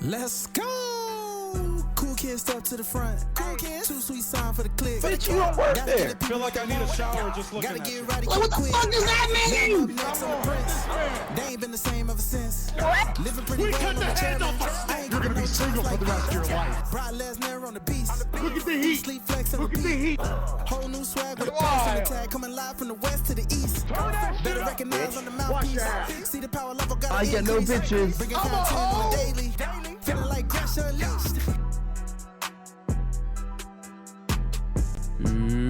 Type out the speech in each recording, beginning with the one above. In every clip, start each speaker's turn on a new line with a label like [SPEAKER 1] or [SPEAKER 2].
[SPEAKER 1] Let's go! Cool kids step to the front. Cool kids. Too sweet sign for the click.
[SPEAKER 2] Bitch, you don't work there.
[SPEAKER 3] Feel like I need a shower just looking
[SPEAKER 1] Gotta
[SPEAKER 3] at
[SPEAKER 1] get
[SPEAKER 3] you.
[SPEAKER 1] right.
[SPEAKER 2] Like, what the fuck does that mean?
[SPEAKER 1] They ain't been the same ever since.
[SPEAKER 2] What?
[SPEAKER 1] Living pretty
[SPEAKER 3] We
[SPEAKER 1] well
[SPEAKER 3] cut
[SPEAKER 1] on
[SPEAKER 3] the
[SPEAKER 1] the
[SPEAKER 3] hand
[SPEAKER 1] chairman.
[SPEAKER 3] off.
[SPEAKER 1] I ain't
[SPEAKER 3] You're gonna be single for the rest of your life.
[SPEAKER 1] Brock Lesnar on the beast.
[SPEAKER 3] Look at the heat.
[SPEAKER 1] Sleep flex and
[SPEAKER 3] Look at the
[SPEAKER 1] repeat.
[SPEAKER 3] heat.
[SPEAKER 1] Whole new swag with a pass on the tag. Coming live from the west to the east. Better recognize on the mouthpiece. See the power level got
[SPEAKER 2] I get no bitches.
[SPEAKER 1] Bringing content on the daily. Feeling like Gresh unleashed.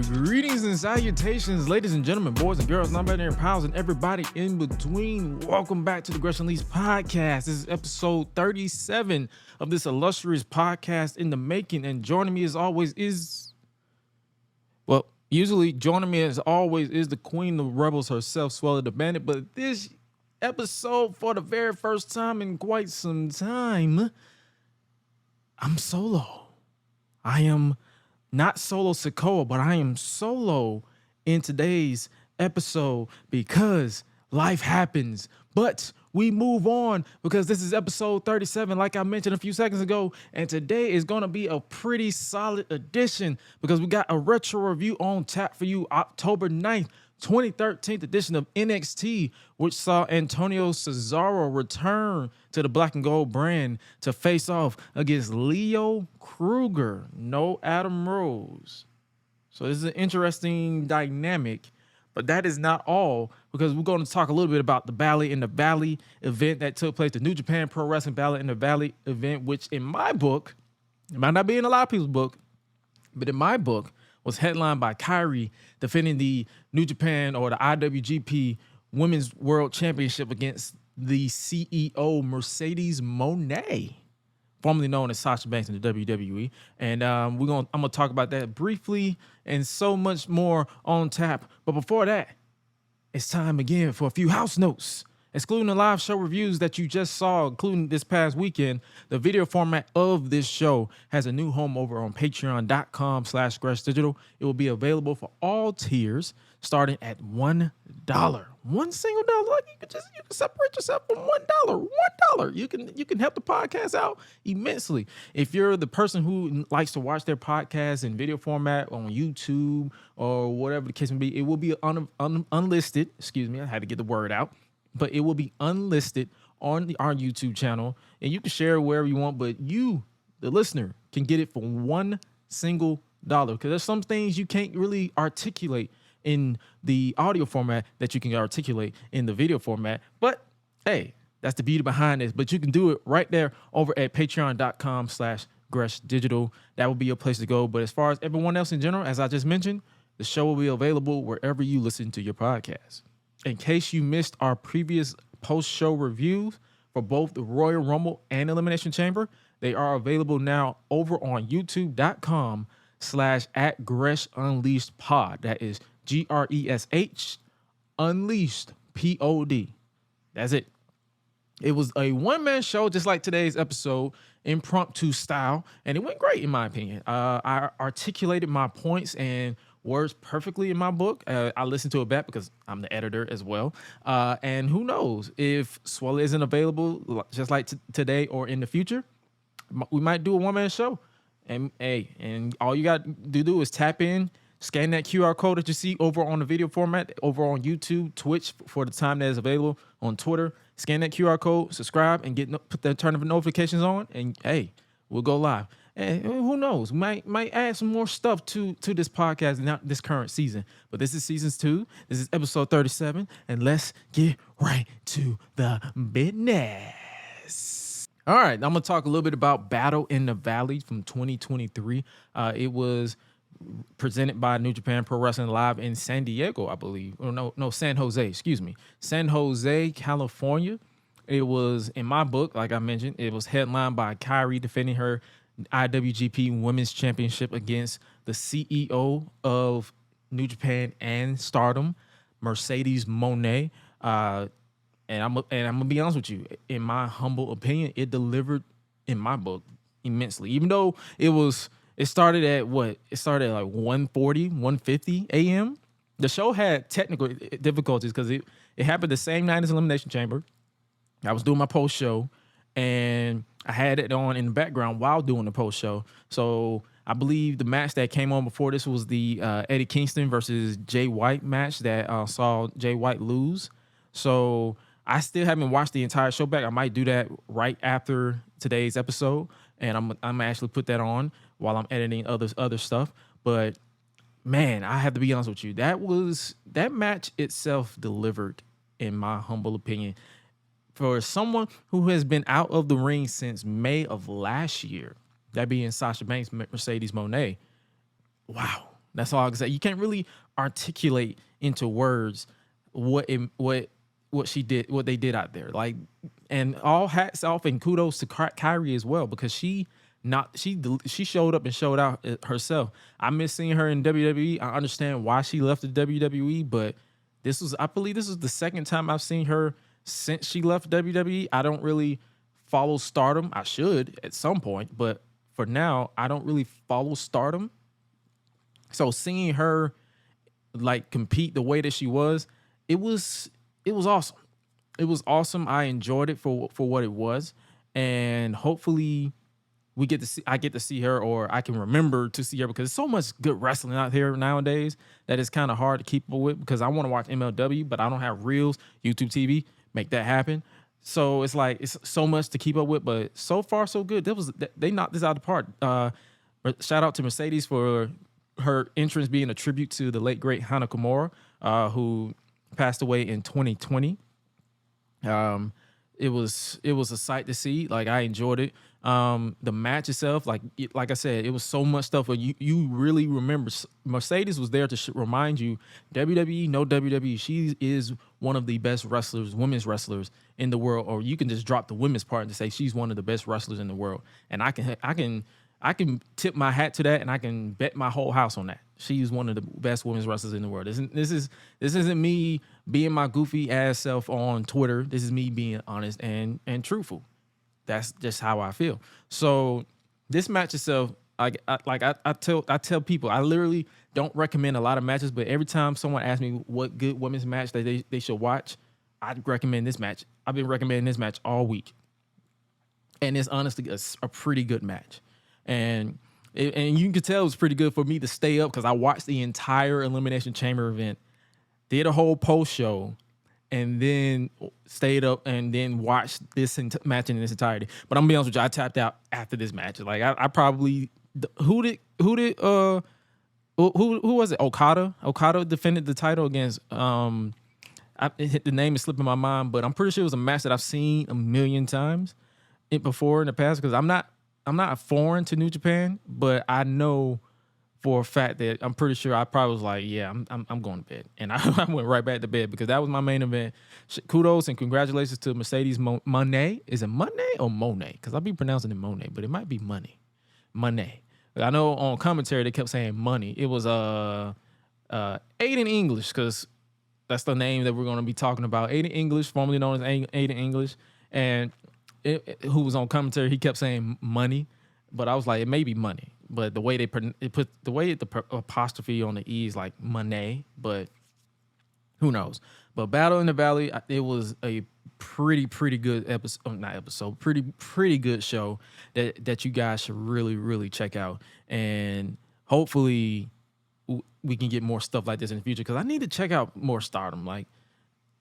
[SPEAKER 4] Greetings and salutations, ladies and gentlemen, boys and girls, non-binary pals, and everybody in between. Welcome back to the Gresh Unleashed podcast. This is episode 37 of this illustrious podcast in the making. And joining me as always is, well, usually joining me as always is the queen of rebels herself, Swella the Bandit. But this episode, for the very first time in quite some time, I'm solo. I am not solo Sokoa, but I am solo in today's episode because life happens. But we move on because this is episode 37, like I mentioned a few seconds ago. And today is going to be a pretty solid edition because we got a retro review on tap for you, October 9th. 2013 edition of NXT, which saw Antonio Cesaro return to the black and gold brand to face off against Leo Kruger, no Adam Rose. So this is an interesting dynamic, but that is not all, because we're going to talk a little bit about the Bally in the Valley event that took place, the New Japan Pro Wrestling Bally in the Valley event, which in my book, it might not be in a lot of people's book, but in my book, was headlined by Kairi defending the New Japan or the IWGP Women's World Championship against the CEO Mercedes Mone, formerly known as Sasha Banks in the WWE. And I'm gonna talk about that briefly and so much more on tap. But before that, it's time again for a few house notes. Excluding the live show reviews that you just saw, including this past weekend, the video format of this show has a new home over on patreon.com/GreshDigital. It will be available for all tiers starting at $1. One single dollar. Like you can separate yourself from $1. $1. You can help the podcast out immensely. If you're the person who likes to watch their podcast in video format on YouTube or whatever the case may be, it will be unlisted. Excuse me, I had to get the word out. But it will be unlisted on our YouTube channel, and you can share it wherever you want, but you, the listener, can get it for $1 single dollar, because there's some things you can't really articulate in the audio format that you can articulate in the video format. But hey, that's the beauty behind this. But you can do it right there over at patreon.com/GreshDigital. That will be your place to go. But as far as everyone else in general, as I just mentioned, the show will be available wherever you listen to your podcast. In case you missed our previous post-show reviews for both the Royal Rumble and Elimination Chamber, they are available now over on youtube.com/@GreshUnleashedPod. That is GRESH Unleashed POD. That's it. It was a one-man show, just like today's episode, impromptu style, and it went great in my opinion. I articulated my points and words perfectly in my book. I listened to it back because I'm the editor as well. And who knows, if Swella isn't available just like today or in the future, we might do a one-man show. And all you got to do is tap in, scan that QR code that you see over on the video format, over on YouTube, Twitch for the time that is available, on Twitter. Scan that QR code, subscribe, and put the turn of notifications on, and hey, we'll go live. And who knows? Might add some more stuff to this podcast, not this current season. But this is season 2. This is episode 37. And let's get right to the business. All right, I'm going to talk a little bit about Battle in the Valley from 2023. It was presented by New Japan Pro Wrestling Live in San Diego, I believe. Or no, San Jose, excuse me. San Jose, California. It was, in my book, like I mentioned, it was headlined by Kairi defending her IWGP Women's Championship against the CEO of New Japan and Stardom, Mercedes Mone. And I'm gonna be honest with you, in my humble opinion, it delivered in my book immensely. Even though it started at like 1:40, 1:50 a.m. The show had technical difficulties because it happened the same night as Elimination Chamber. I was doing my post show, and I had it on in the background while doing the post show. So I believe the match that came on before this was the Eddie Kingston versus Jay White match that saw Jay White lose. So I still haven't watched the entire show back. I might do that right after today's episode, and I'm actually put that on while I'm editing other stuff. But man, I have to be honest with you. That match itself delivered, in my humble opinion. For someone who has been out of the ring since May of last year, that being Sasha Banks, Mercedes Mone, wow, that's all I can say. You can't really articulate into words what she did, what they did out there. Like, and all hats off and kudos to Kairi as well, because she showed up and showed out herself. I miss seeing her in WWE. I understand why she left the WWE, but I believe this is the second time I've seen her since she left WWE. I don't really follow Stardom. I should at some point, but for now, I don't really follow Stardom. So seeing her like compete the way that she was, it was awesome. It was awesome. I enjoyed it for what it was, and hopefully I get to see her, or I can remember to see her, because there's so much good wrestling out here nowadays that it's kind of hard to keep up with, because I want to watch MLW, but I don't have Reels, YouTube TV, make that happen. So it's like, it's so much to keep up with, but so far so good. They knocked this out of the park. Shout out to Mercedes for her entrance being a tribute to the late great Hana Kimura, who passed away in 2020. It was a sight to see. Like, I enjoyed it. The match itself, like I said, it was so much stuff where you really remember. Mercedes was there to remind you, WWE, no WWE. She is one of the best wrestlers, women's wrestlers in the world. Or you can just drop the women's part and say she's one of the best wrestlers in the world. And I can tip my hat to that, and I can bet my whole house on that. She's one of the best women's wrestlers in the world. This isn't me being my goofy ass self on Twitter. This is me being honest and truthful. That's just how I feel. So this match itself, I tell people, I literally don't recommend a lot of matches, but every time someone asks me what good women's match that they should watch, I'd recommend this match. I've been recommending this match all week, and it's honestly a pretty good match. And you can tell it was pretty good for me to stay up, because I watched the entire Elimination Chamber event, did a whole post show, and then stayed up and then watched this match in its entirety. But I'm gonna be honest with you, I tapped out after this match. Like, I probably who was it? Okada defended the title against the name is slipping my mind, but I'm pretty sure it was a match that I've seen a million times before in the past, because I'm not foreign to New Japan, but I know for a fact that I'm pretty sure I probably was like, yeah, I'm going to bed. And I went right back to bed, because that was my main event. Kudos and congratulations to Mercedes Mone. Is it Mone or Mone? Because I'll be pronouncing it Mone, but it might be Money. Mone. I know on commentary they kept saying money. It was Aiden English, because that's the name that we're going to be talking about. Aiden English, formerly known as Aiden English, and who was on commentary, he kept saying money, but I was like, it may be money. But the way they put the apostrophe on the E is like money, but who knows? But Battle in the Valley, it was a pretty good episode, pretty good show that you guys should really check out, and hopefully we can get more stuff like this in the future, because I need to check out more Stardom. Like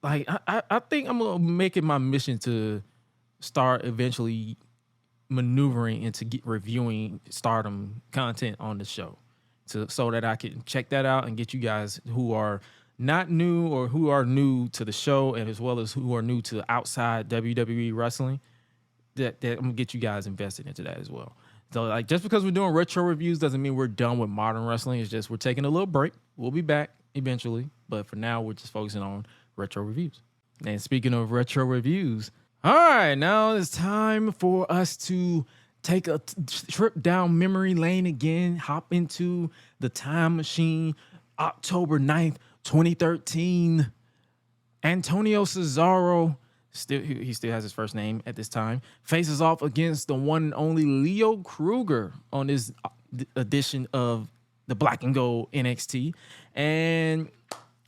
[SPEAKER 4] I think I'm gonna make it my mission to start eventually maneuvering into reviewing Stardom content on the show, so that I can check that out and get you guys who are not new or who are new to the show, and as well as who are new to outside WWE wrestling, that I'm gonna get you guys invested into that as well. So, like, just because we're doing retro reviews doesn't mean we're done with modern wrestling. It's just we're taking a little break. We'll be back eventually, but for now we're just focusing on retro reviews. And speaking of retro reviews, all right, now it's time for us to take a trip down memory lane again, hop into the time machine. October 9th, 2013, Antonio Cesaro, he still has his first name at this time, faces off against the one and only Leo Kruger on this edition of the Black and Gold NXT. And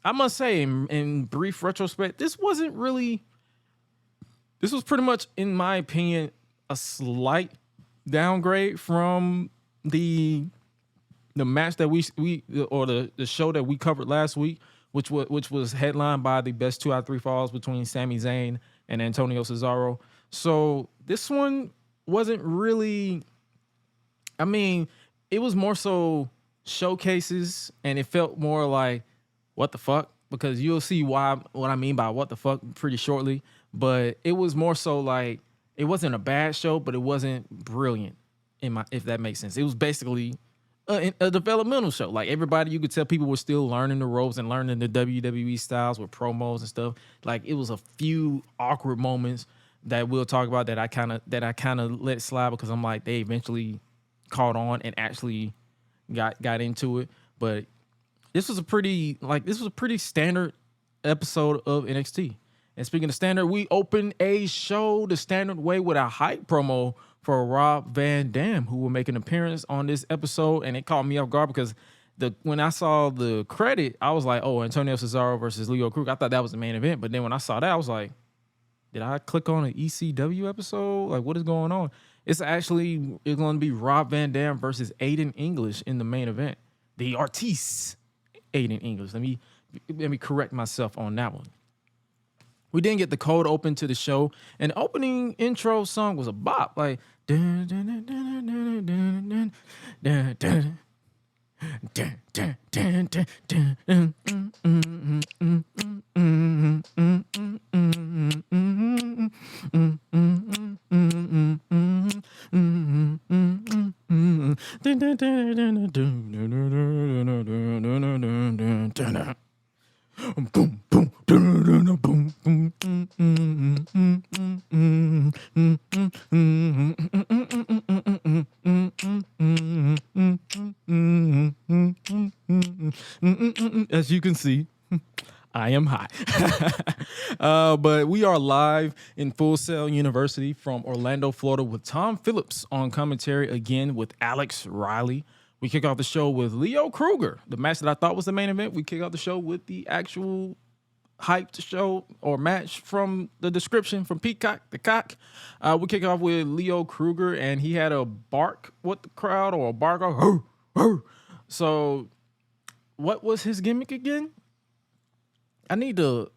[SPEAKER 4] I must say, in brief retrospect, this was pretty much, in my opinion, a slight downgrade from the match that we or the show that we covered last week, which was headlined by the best 2 out of 3 falls between Sami Zayn and Antonio Cesaro. So this one wasn't really, I mean, it was more so showcases, and it felt more like what the fuck, because you'll see what I mean by what the fuck pretty shortly. But it was more so like, it wasn't a bad show, but it wasn't brilliant if that makes sense. It was basically a developmental show. Like, everybody, you could tell people were still learning the ropes and learning the WWE styles with promos and stuff. Like, it was a few awkward moments that we'll talk about that I kind of let slide, because I'm like, they eventually caught on and actually got into it. But this was a pretty standard episode of NXT. And speaking of standard, we opened a show the standard way with a hype promo for Rob Van Dam, who will make an appearance on this episode. And it caught me off guard because when I saw the credit, I was like, oh, Antonio Cesaro versus Leo Kruger. I thought that was the main event. But then when I saw that, I was like, did I click on an ECW episode? Like, what is going on? It's going to be Rob Van Dam versus Aiden English in the main event. The artiste Aiden English. Let me correct myself on that one. We didn't get the cold open to the show, and the opening intro song was a bop. Like, dun, dun, dun, dun, dun, dun, dun, dun, dun, dun, dun, dun, dun, boom, boom, boom, as you can see, I am high. But we are live in Full Sail University from Orlando, Florida, with Tom Phillips on commentary again with Alex Riley. We kick off the show with Leo Kruger, the match that I thought was the main event. We kick off the show with the actual hyped show or match from the description from Peacock, the cock. We kick off with Leo Kruger, and he had a bark with the crowd, or a bark. So what was his gimmick again? I need a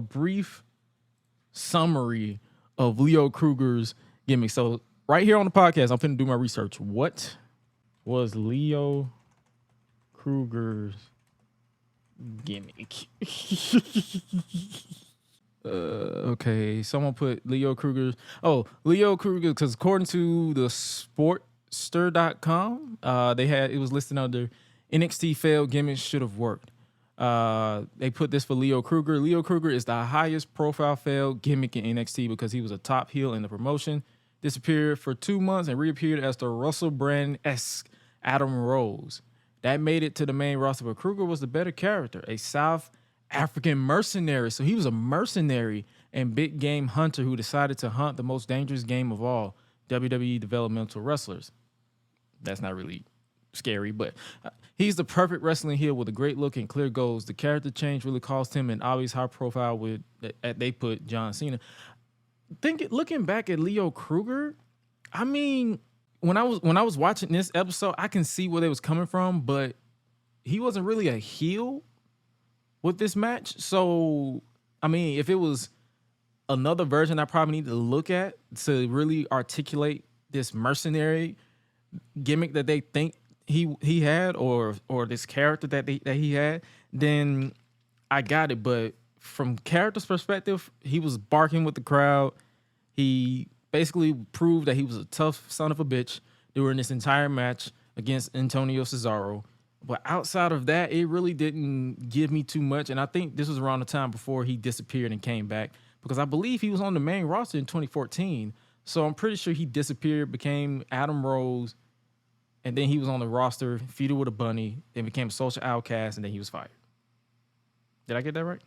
[SPEAKER 4] brief summary of Leo Kruger's gimmick. So right here on the podcast, I'm finna do my research. What was Leo Kruger's gimmick? Okay, someone put Leo Kruger's. Oh, Leo Kruger, because according to the Sportster.com, it was listed under NXT failed gimmicks should have worked. They put this for Leo Kruger. Leo Kruger is the highest profile failed gimmick in NXT because he was a top heel in the promotion, disappeared for 2 months, and reappeared as the Russell Brand-esque Adam Rose. That made it to the main roster, but Kruger was the better character, a South African mercenary. So he was a mercenary and big game hunter who decided to hunt the most dangerous game of all, WWE developmental wrestlers. That's not really scary, but he's the perfect wrestling heel with a great look and clear goals. The character change really cost him an obvious high profile with, they put John Cena. Looking back at Leo Kruger, I mean, when I was watching this episode, I can see where they was coming from, but he wasn't really a heel with this match. So, I mean, if it was another version, I probably need to look at to really articulate this mercenary gimmick that they think he had, or this character that he had, then I got it. But from character's perspective, he was barking with the crowd. He basically proved that he was a tough son of a bitch during this entire match against Antonio Cesaro. But outside of that, it really didn't give me too much. And I think this was around the time before he disappeared and came back, because I believe he was on the main roster in 2014. So I'm pretty sure he disappeared, became Adam Rose, and then he was on the roster, feuded with a bunny, then became a social outcast, and then he was fired. Did I get that right?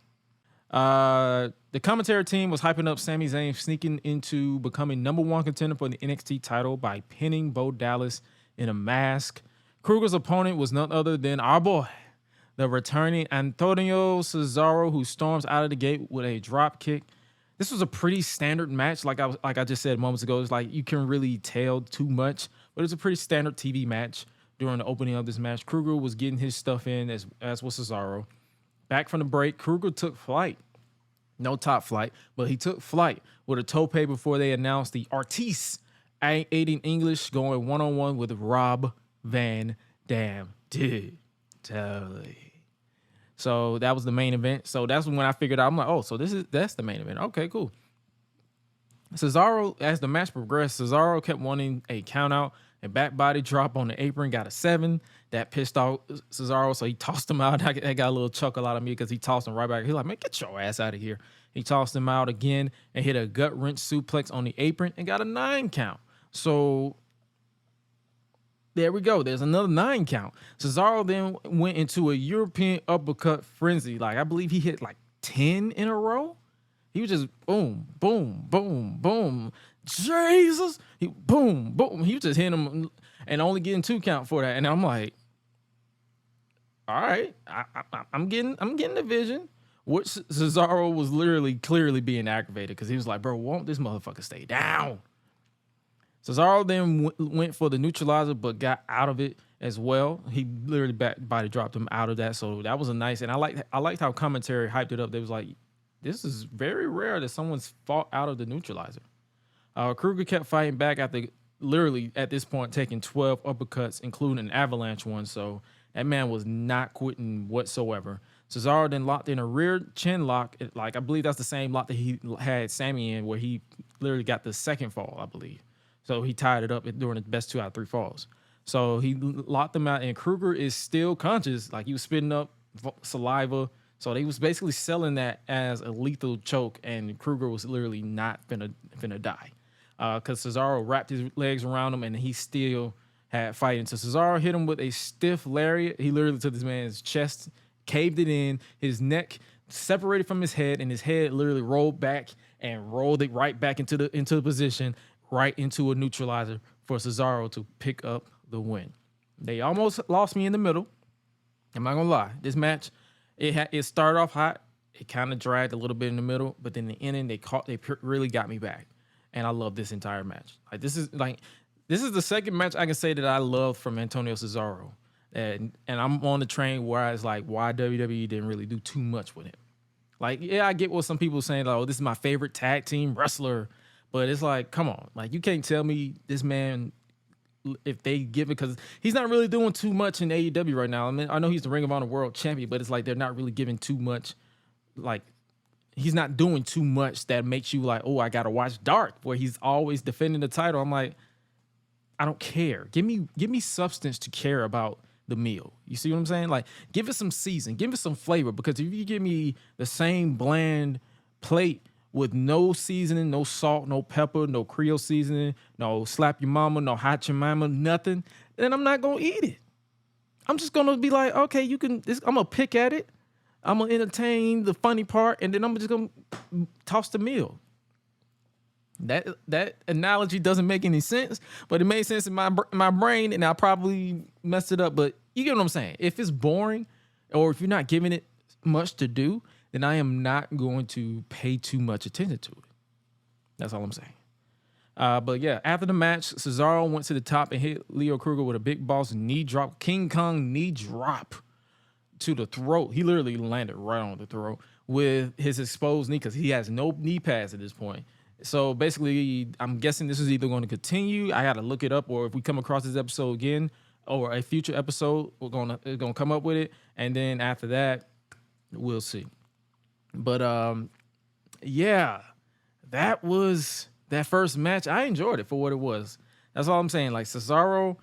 [SPEAKER 4] The commentary team was hyping up Sami Zayn sneaking into becoming #1 contender for the NXT title by pinning Bo Dallas in a mask. Kruger's opponent was none other than our boy, the returning Antonio Cesaro, who storms out of the gate with a drop kick. this was a pretty standard match. Like I just said moments ago, it's like you can really tell too much, but it's a pretty standard TV match. During the opening of this match, Kruger was getting his stuff in as was Cesaro. Back from the break, Kruger took flight. No top flight, but he took flight with a tope before they announced the artiste aiding English going one-on-one with Rob Van Dam. Dude, totally. So that was the main event. So that's when I figured out, I'm like, oh, so that's the main event. Okay, cool. Cesaro, as the match progressed, Cesaro kept wanting a count out. A back body drop on the apron, got a 7. That pissed off Cesaro, so he tossed him out. I got a little chuckle out of me because he tossed him right back. He's like, man, get your ass out of here. He tossed him out again and hit a gut wrench suplex on the apron and got a 9 count. So there we go. There's another 9 count. Cesaro then went into a European uppercut frenzy. Like, I believe he hit like 10 in a row. He was just boom, boom, boom, boom. Jesus, he boom, boom. He was just hitting him and only getting 2 count for that. And I'm like, all right, I'm getting the vision. Which Cesaro was literally clearly being aggravated because he was like, bro, won't this motherfucker stay down? Cesaro then went for the neutralizer, but got out of it as well. He literally back body dropped him out of that. So that was a nice, and I liked how commentary hyped it up. They was like, this is very rare that someone's fought out of the neutralizer. Kruger kept fighting back after literally at this point taking 12 uppercuts, including an avalanche one. So that man was not quitting whatsoever. Cesaro then locked in a rear chin lock. Like, I believe that's the same lock that he had Sammy in, where he literally got the second fall, I believe. So he tied it up during the best 2 out of 3 falls. So he locked them out, and Kruger is still conscious. Like, he was spitting up saliva. So they was basically selling that as a lethal choke, and Kruger was literally not finna die. Because Cesaro wrapped his legs around him, and he still had fighting. So Cesaro hit him with a stiff lariat. He literally took this man's chest, caved it in, his neck separated from his head, and his head literally rolled back and rolled it right back into the position, right into a neutralizer for Cesaro to pick up the win. They almost lost me in the middle. I'm not gonna lie. This match, it started off hot. It kind of dragged a little bit in the middle, but then the ending, they really got me back. And I love this entire match. This is the second match I can say that I love from Antonio Cesaro. And I'm on the train where it's like, why WWE didn't really do too much with him. Like, yeah, I get what some people saying, like, oh, this is my favorite tag team wrestler. But it's like, come on. Like, you can't tell me this man, if they give it, because he's not really doing too much in AEW right now. I mean, I know he's the Ring of Honor World Champion, but it's like they're not really giving too much, like, he's not doing too much that makes you like, oh, I got to watch Dark, where he's always defending the title. I'm like, I don't care. Give me substance to care about the meal. You see what I'm saying? Like, give it some season, give it some flavor, because if you give me the same bland plate with no seasoning, no salt, no pepper, no Creole seasoning, no slap your mama, no hot your mama, nothing, then I'm not going to eat it. I'm just going to be like, okay, I'm going to pick at it. I'm going to entertain the funny part, and then I'm just going to toss the meal. That analogy doesn't make any sense, but it made sense in my brain, and I probably messed it up. But you get what I'm saying? If it's boring, or if you're not giving it much to do, then I am not going to pay too much attention to it. That's all I'm saying. But yeah, after the match, Cesaro went to the top and hit Leo Kruger with a big boss knee drop, King Kong knee drop to the throat. He literally landed right on the throat with his exposed knee, because he has no knee pads at this point. So basically, I'm guessing this is either going to continue. I got to look it up, or if we come across this episode again, or a future episode, we're gonna come up with it, and then after that, we'll see. But yeah, that was that first match. I enjoyed it for what it was. That's all I'm saying. Like, Cesaro,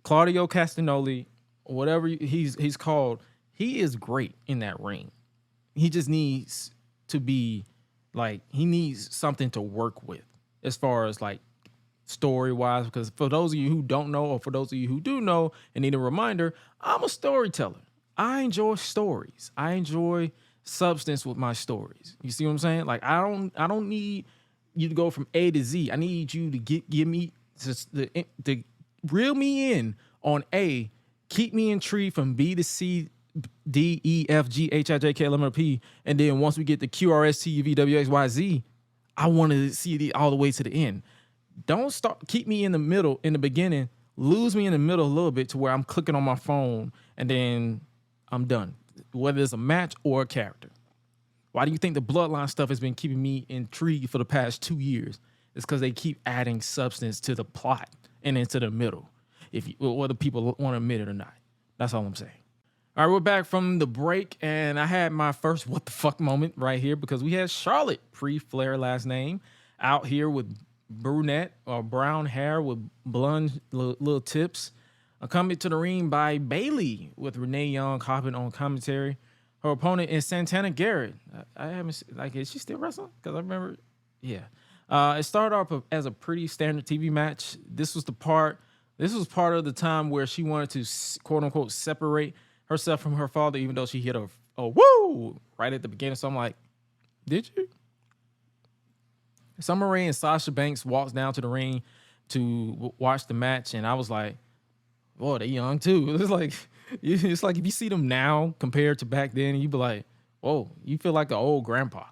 [SPEAKER 4] Claudio Castagnoli, whatever he's called, he is great in that ring. He just needs to be, like, he needs something to work with as far as, like, story-wise, because for those of you who don't know, or for those of you who do know and need a reminder, I'm a storyteller. I enjoy stories. I enjoy substance with my stories. You see what I'm saying? Like, I don't need you to go from A to Z. I need you to give me to reel me in on A, keep me intrigued from B to C, DEFGHIJKLMNOP, and then once we get the QRSTUVWXYZ, I wanted to see it all the way to the end. Don't keep me in the middle, in the beginning, lose me in the middle a little bit to where I'm clicking on my phone and then I'm done, whether it's a match or a character. Why do you think the bloodline stuff has been keeping me intrigued for the past 2 years? It's because they keep adding substance to the plot and into the middle, whether people want to admit it or not. That's all I'm saying. All right, we're back from the break, and I had my first what the fuck moment right here because we had Charlotte, pre-Flair last name, out here with brunette or brown hair with blonde little tips, accompanied to the ring by Bayley with Renee Young hopping on commentary. Her opponent is Santana Garrett. I haven't is she still wrestling? Because I remember, yeah. It started off as a pretty standard TV match. This was part of the time where she wanted to quote unquote separate herself from her father, even though she hit a woo right at the beginning. So I'm like, did you? Summer Rae and Sasha Banks walks down to the ring to watch the match, and I was like, "Boy, they young too." It's like if you see them now compared to back then, you be like, "Whoa, you feel like an old grandpa."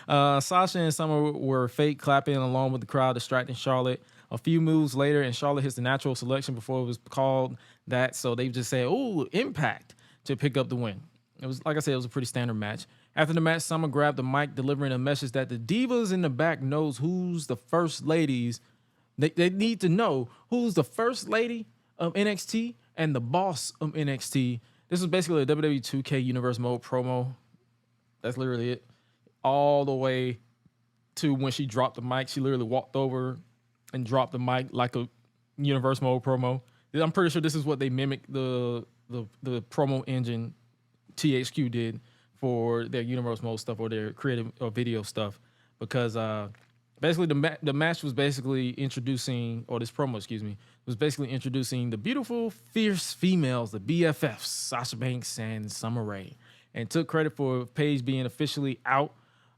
[SPEAKER 4] Sasha and Summer were fake clapping along with the crowd, distracting Charlotte. A few moves later, and Charlotte hits the natural selection before it was called that. So they just said, "Oh, Impact," to pick up the win. It was, like I said, it was a pretty standard match. After the match, Summer grabbed the mic, delivering a message that the divas in the back knows who's the first ladies. They need to know who's the first lady of NXT and the boss of NXT. This was basically a WWE 2K Universe Mode promo. That's literally it. All the way to when she dropped the mic, she literally walked over and dropped the mic like a Universe Mode promo. I'm pretty sure this is what they mimicked the promo engine THQ did for their Universe Mode stuff or their creative or video stuff, because basically the match was basically introducing, or this promo, excuse me, was basically introducing the beautiful, fierce females, the BFFs, Sasha Banks and Summer Rae, and took credit for Paige being officially out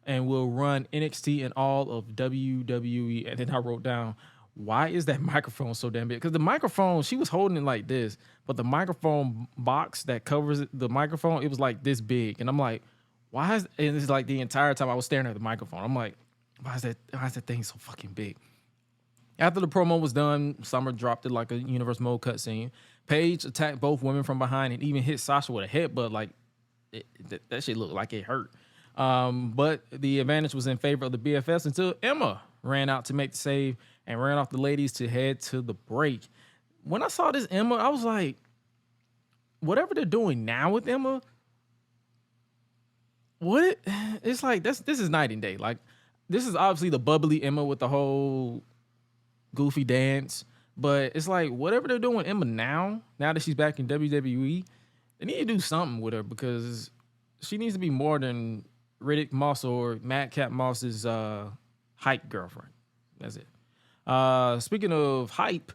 [SPEAKER 4] and will run NXT and all of WWE. And then I wrote down, why is that microphone so damn big? Because the microphone, she was holding it like this, but the microphone box that covers the microphone, it was like this big. And I'm like, why is, and it's like the entire time I was staring at the microphone. I'm like, why is that thing so fucking big? After the promo was done, Summer dropped it like a Universe Mode cutscene. Paige attacked both women from behind and even hit Sasha with a headbutt. Like, that shit looked like it hurt. But the advantage was in favor of the BFFs until Emma ran out to make the save and ran off the ladies to head to the break. When I saw this Emma, I was like, whatever they're doing now with Emma, it's like this is night and day. Like, this is obviously the bubbly Emma with the whole goofy dance, but it's like whatever they're doing with Emma now that she's back in WWE, they need to do something with her, because she needs to be more than Riddick Moss or Madcap Moss's hype girlfriend. That's it. Speaking of hype,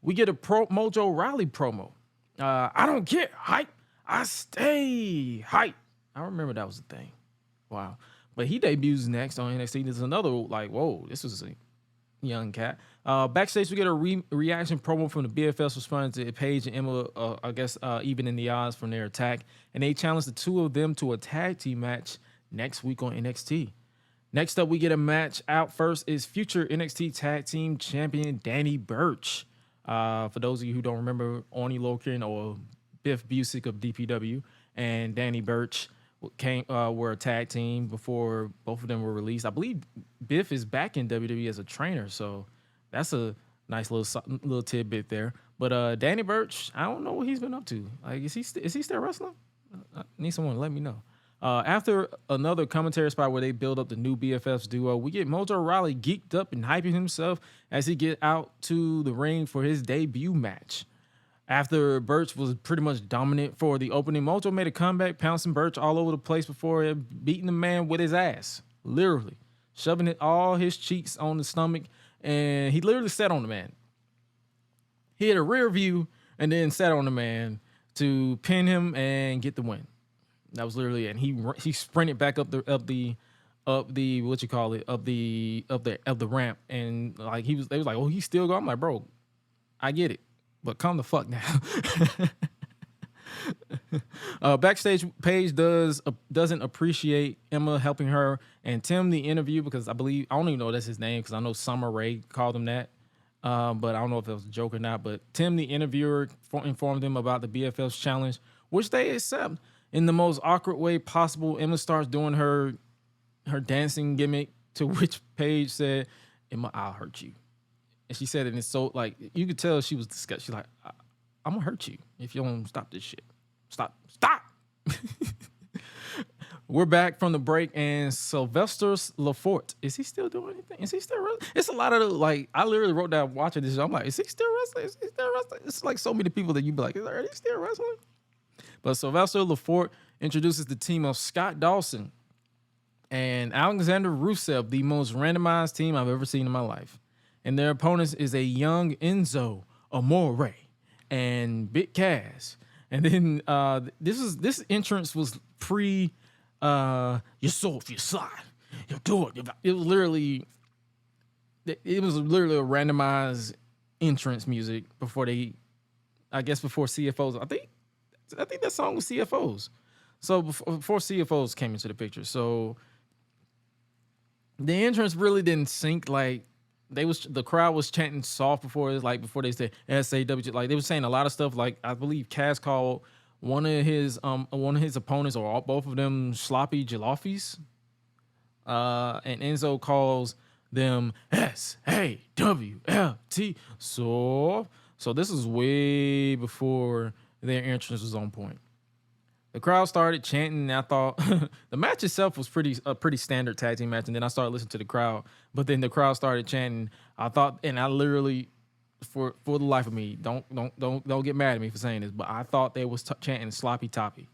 [SPEAKER 4] we get a Mojo Rawley promo. I don't get hype, I stay hype. I remember that was the thing. Wow. But he debuts next on NXT. There's another, like, whoa, this is a young cat. Backstage, we get a reaction promo from the BFFs responding to Paige and Emma, I guess, even in the odds from their attack. And they challenge the two of them to a tag team match next week on NXT. Next up, we get a match. Out first is future NXT Tag Team Champion Danny Burch. For those of you who don't remember, Oni Loken or Biff Busick of DPW and Danny Burch were a tag team before both of them were released. I believe Biff is back in WWE as a trainer, so that's a nice little tidbit there. But Danny Burch, I don't know what he's been up to. Like, is he still wrestling? I need someone to let me know. After another commentary spot where they build up the new BFFs duo, we get Mojo Rawley geeked up and hyping himself as he get out to the ring for his debut match. After Burch was pretty much dominant for the opening, Mojo made a comeback, pouncing Burch all over the place before beating the man with his ass, literally shoving all his cheeks on the stomach, and he literally sat on the man. He had a rear view and then sat on the man to pin him and get the win. That was literally it. And he sprinted back up the what you call it, up the ramp, and like they was like, oh, he's still going. I'm like, bro, I get it, but calm the fuck down. Backstage, Paige doesn't appreciate Emma helping her and Tim the interview because I don't even know that's his name because I know Summer Rae called him that. But I don't know if it was a joke or not. But Tim, the interviewer, informed them about the BFFs challenge, which they accept in the most awkward way possible. Emma starts doing her dancing gimmick, to which Paige said, "Emma, I'll hurt you." And she said it in so like you could tell she was disgusted. She's like, "I'm gonna hurt you if you don't stop this shit. Stop." We're back from the break, and Sylvester Lefort, is he still doing anything? Is he still wrestling? It's a lot of like, I literally wrote down watching this show. I'm like, is he still wrestling? Is he still wrestling? It's like so many people that you'd be like, are they still wrestling? But Sylvester Lefort introduces the team of Scott Dawson and Alexander Rusev, the most randomized team I've ever seen in my life. And their opponents is a young Enzo Amore and Big Cass. And then this entrance was pre you're soft, you're slide, you're good. It was literally a randomized entrance music before CFOs. I think that song was CFOs. So before CFOs came into the picture. So the entrance really didn't sync. Like the crowd was chanting soft before they said SAW. Like they were saying a lot of stuff. Like I believe Cass called one of his opponents or both of them sloppy jalophies. And Enzo calls them SAWLT. So this is way before their entrance was on point. The crowd started chanting, and I thought the match itself was a pretty standard tag team match. And then I started listening to the crowd, but then the crowd started chanting. I thought, and I literally, for the life of me, don't get mad at me for saying this, but I thought they was chanting sloppy toppy,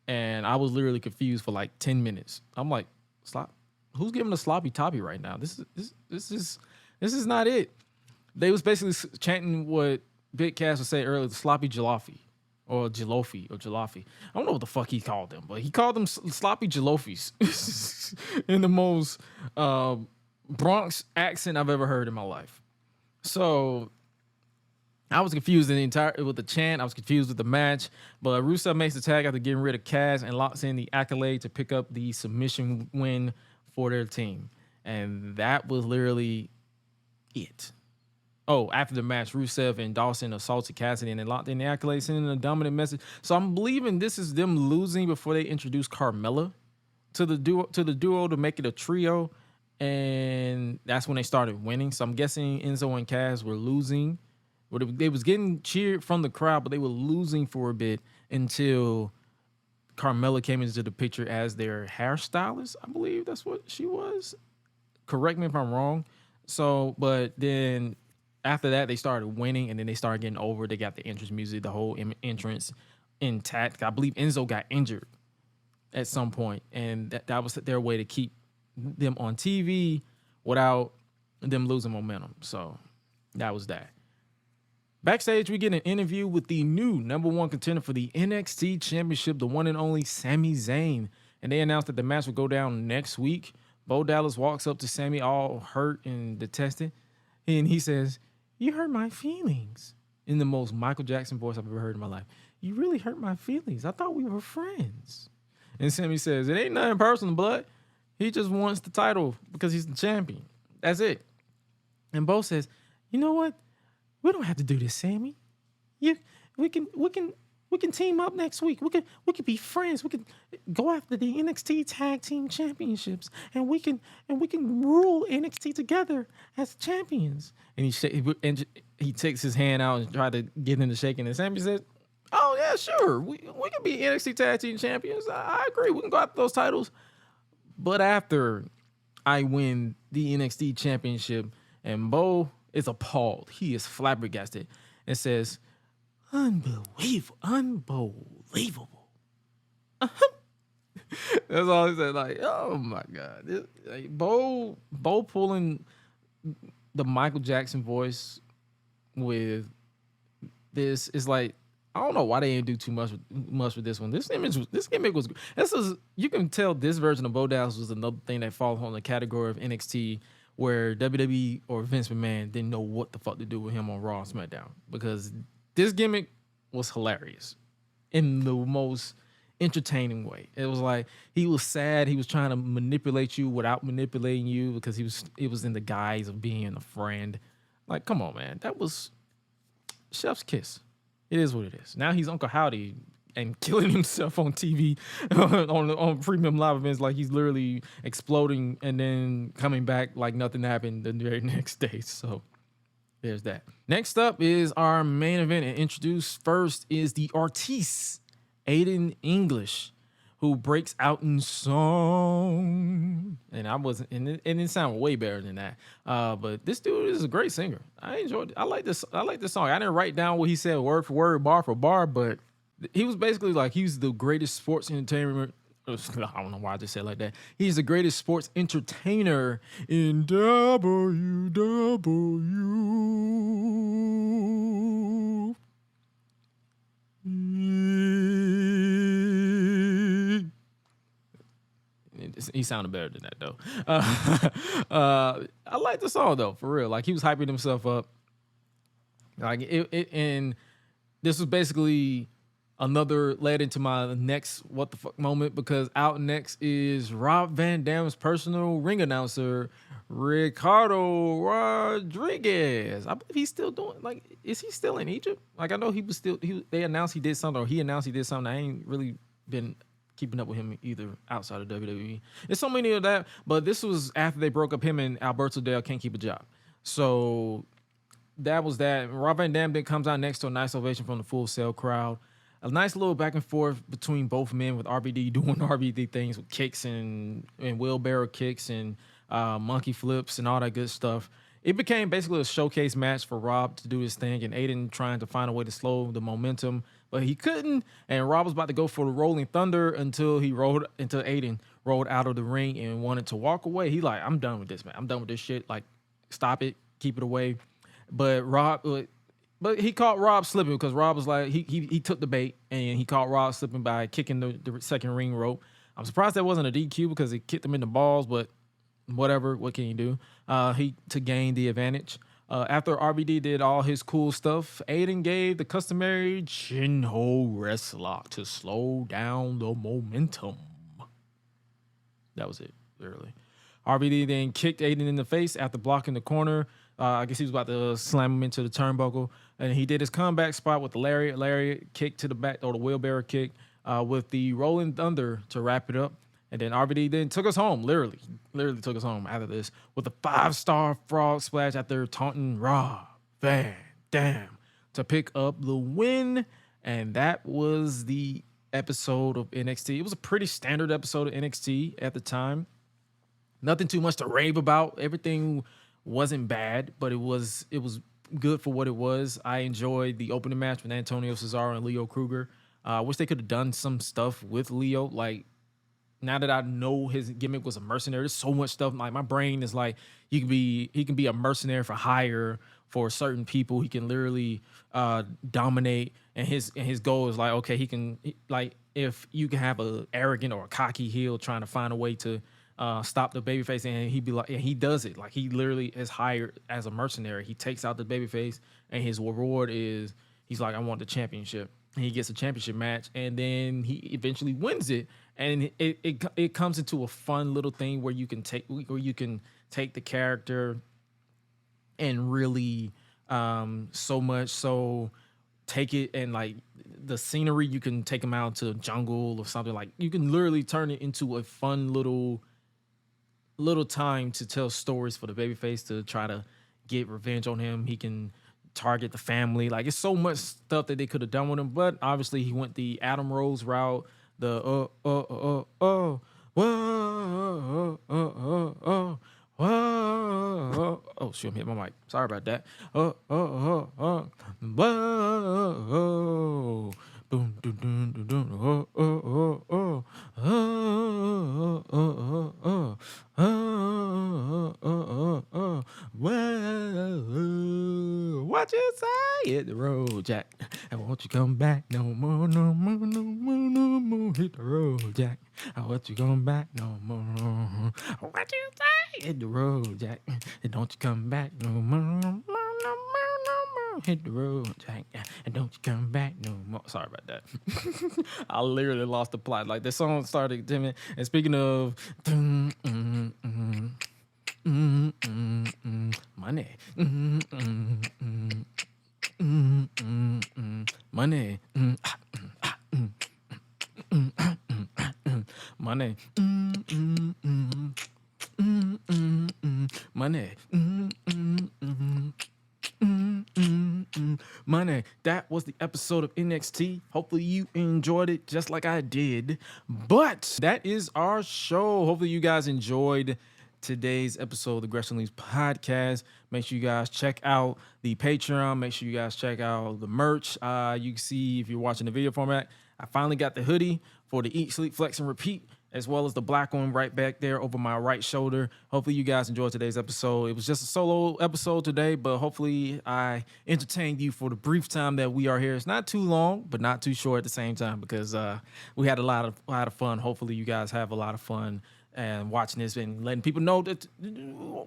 [SPEAKER 4] and I was literally confused for like 10 minutes. I'm like, who's giving a sloppy toppy right now? This is not it. They was basically chanting what Big Cass would say earlier, the sloppy jalopy. Or Jalofi. I don't know what the fuck he called them, but he called them sloppy Jalofis in the most Bronx accent I've ever heard in my life. So I was confused with the chant. I was confused with the match. But Rusev makes the tag after getting rid of Cass and locks in the accolade to pick up the submission win for their team. And that was literally it. Oh, after the match, Rusev and Dawson assaulted Cassidy and they locked in the accolades, sending a dominant message. So I'm believing this is them losing before they introduce Carmella to the duo to make it a trio, and that's when they started winning. So I'm guessing Enzo and Cass were losing. They was getting cheered from the crowd, but they were losing for a bit until Carmella came into the picture as their hairstylist. I believe that's what she was. Correct me if I'm wrong. So, but then after that, they started winning, and then they started getting over. They got the entrance music, the whole entrance intact. I believe Enzo got injured at some point, and that was their way to keep them on TV without them losing momentum. So that was that. Backstage, we get an interview with the new #1 contender for the NXT Championship, the one and only Sami Zayn. And they announced that the match will go down next week. Bo Dallas walks up to Sami all hurt and detested, and he says, "You hurt my feelings," in the most Michael Jackson voice I've ever heard in my life. "You really hurt my feelings. I thought we were friends." And Sami says, "It ain't nothing personal, blood. He just wants the title because he's the champion. That's it." And Bo says, "You know what? We don't have to do this, Sami. We can team up next week. We can be friends. We can go after the NXT Tag Team Championships, and we can rule NXT together as champions." And he takes his hand out and try to get him to shaking. And Sami says, "Oh yeah, sure. We can be NXT Tag Team Champions. I agree. We can go after those titles, but after I win the NXT Championship." And Bo is appalled. He is flabbergasted and says, Unbelievable. That's all he said. Like, oh my God. Bo pulling the Michael Jackson voice with this is like, I don't know why they didn't do too much with this one. This gimmick was good. You can tell this version of Bo Dallas was another thing that falls on the category of NXT where WWE or Vince McMahon didn't know what the fuck to do with him on Raw and SmackDown, because this gimmick was hilarious. in the most entertaining way. It was like he was sad. He was trying to manipulate you without manipulating you because it was in the guise of being a friend. Like, come on, man. That was chef's kiss. It is what it is. Now he's Uncle Howdy and killing himself on TV on premium live events, like he's literally exploding and then coming back like nothing happened the very next day. So there's that. Next up is our main event, and introduced first is the artiste Aiden English, who breaks out in song. And it sounded way better than that. But this dude is a great singer. I enjoyed it. I like this song. I didn't write down what he said word for word, bar for bar, but he was basically like, he's the greatest sports entertainment. I don't know why I just said it like that. He's the greatest sports entertainer in WWE. He sounded better than that though. I like the song though, for real. Like he was hyping himself up. Like and this was basically another led into my next what the fuck moment, because out next is Rob Van Dam's personal ring announcer, Ricardo Rodriguez. I believe he's still doing, like, is he still in Egypt? Like, I know they announced he did something, or he announced he did something. I ain't really been keeping up with him either outside of WWE. There's so many of that, but this was after they broke up. Him and Alberto Del can't keep a job. So that was that. Rob Van Dam then comes out next to a nice ovation from the Full Sail crowd. A nice little back and forth between both men, with RVD doing RVD things with kicks and wheelbarrow kicks and monkey flips and all that good stuff. It became basically a showcase match for Rob to do his thing, and Aiden trying to find a way to slow the momentum, but he couldn't. And Rob was about to go for the Rolling Thunder until Aiden rolled out of the ring and wanted to walk away. He like, I'm done with this, man. I'm done with this shit. Like, stop it, keep it away. But he caught Rob slipping, because Rob was like, he took the bait, and he caught Rob slipping by kicking the second ring rope. I'm surprised that wasn't a DQ, because he kicked him in the balls, but whatever, what can you do? To gain the advantage. After RVD did all his cool stuff, Aiden gave the customary chin hold wrist lock to slow down the momentum. That was it, literally. RVD then kicked Aiden in the face after blocking the corner. I guess he was about to slam him into the turnbuckle. And he did his comeback spot with the lariat kick to the back, or the wheelbarrow kick, with the Rolling Thunder to wrap it up. And then RVD then took us home, literally took us home after this, with a 5-star frog splash after taunting Rob Van Dam to pick up the win. And that was the episode of NXT. It was a pretty standard episode of NXT at the time. Nothing too much to rave about. Everything wasn't bad, but it was good for what it was. I enjoyed the opening match with Antonio Cesaro and Leo Kruger. I wish they could have done some stuff with Leo. Like, now that I know his gimmick was a mercenary, there's so much stuff. Like, my brain is like, he can be a mercenary for hire for certain people. He can literally dominate, and his goal is like, okay, if you can have a arrogant or a cocky heel trying to find a way to stop the babyface, and he'd be like, and he does it. Like, he literally is hired as a mercenary. He takes out the babyface, and his reward is, he's like, I want the championship. And he gets a championship match, and then he eventually wins it. And it comes into a fun little thing where you can take the character and really so much so take it, and like the scenery, you can take them out to a jungle or something. Like, you can literally turn it into a fun little time to tell stories for the babyface to try to get revenge on him. He can target the family. Like, it's so much stuff that they could have done with him, but obviously he went the Adam Rose route. The oh shit, I'm hitting my mic. Sorry about that. Boom, dun, dun, dun, dun. What you say? Hit the road, Jack. And won't you come back no more, no more, no more, no more. Hit the road, Jack. I want you come back no more. What you say? Hit the road, Jack. And don't you come back no more, no more, no more, no more. hit the road, Jack, and don't you come back no more. Sorry about that. I literally lost the plot. Like the song started, Timmy. And speaking of money, money, money, money, money. That was the episode of NXT. Hopefully you enjoyed it just like I did. But that is our show. Hopefully you guys enjoyed today's episode of the Gresh Leagues podcast. Make sure you guys check out the Patreon. Make sure you guys check out the merch. You can see if you're watching the video format, I finally got the hoodie for the Eat, Sleep, Flex, and Repeat, as well as the black one right back there over my right shoulder. Hopefully you guys enjoyed today's episode. It was just a solo episode today, but hopefully I entertained you for the brief time that we are here. It's not too long, but not too short at the same time, because we had a lot of fun. Hopefully you guys have a lot of fun and watching this and letting people know that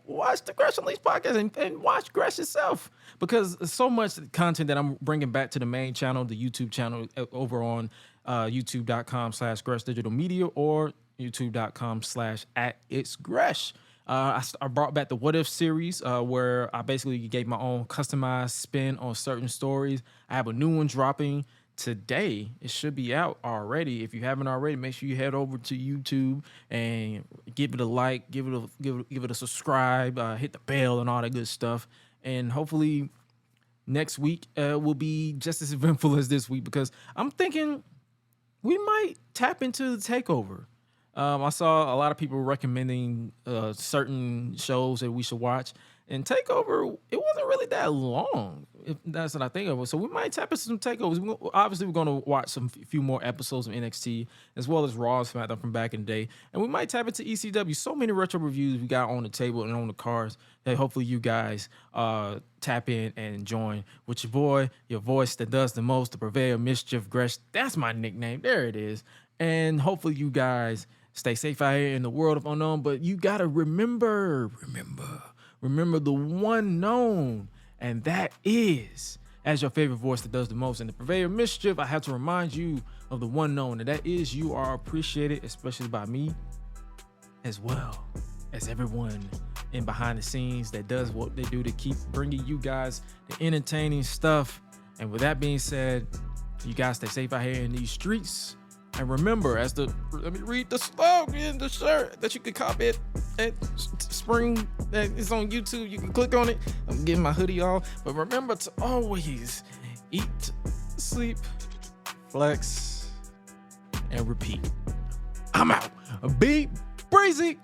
[SPEAKER 4] watch the Gresh Leagues podcast and watch Gresh itself, because there's so much content that I'm bringing back to the main channel, the YouTube channel over on youtube.com/Gresh Digital Media or youtube.com/@itsgresh. I brought back the What If series where I basically gave my own customized spin on certain stories. I have a new one dropping today. It should be out already. If you haven't already, make sure you head over to YouTube and give it a like, give it a subscribe, hit the bell and all that good stuff. And hopefully next week will be just as eventful as this week, because I'm thinking we might tap into the takeover. I saw a lot of people recommending certain shows that we should watch, and Takeover, it wasn't really that long, if that's what I think of it. So we might tap into some takeovers. Obviously, we're going to watch a few more episodes of NXT, as well as Raw, SmackDown from back in the day. And we might tap into ECW. So many retro reviews we got on the table and on the cards that hopefully you guys tap in and join with your boy, your voice that does the most, the purveyor of mischief, Gresh. That's my nickname. There it is. And hopefully you guys stay safe out here in the world of unknown. But you got to remember the one known, and that is, as your favorite voice that does the most, and the purveyor of mischief, I have to remind you of the one known, and that is you are appreciated, especially by me, as well as everyone in behind the scenes that does what they do to keep bringing you guys the entertaining stuff. And with that being said, you guys stay safe out here in these streets. And remember, let me read the slogan, the shirt that you can copy it at Spring. It's on YouTube. You can click on it. I'm getting my hoodie off. But remember to always eat, sleep, flex, and repeat. I'm out. Be breezy.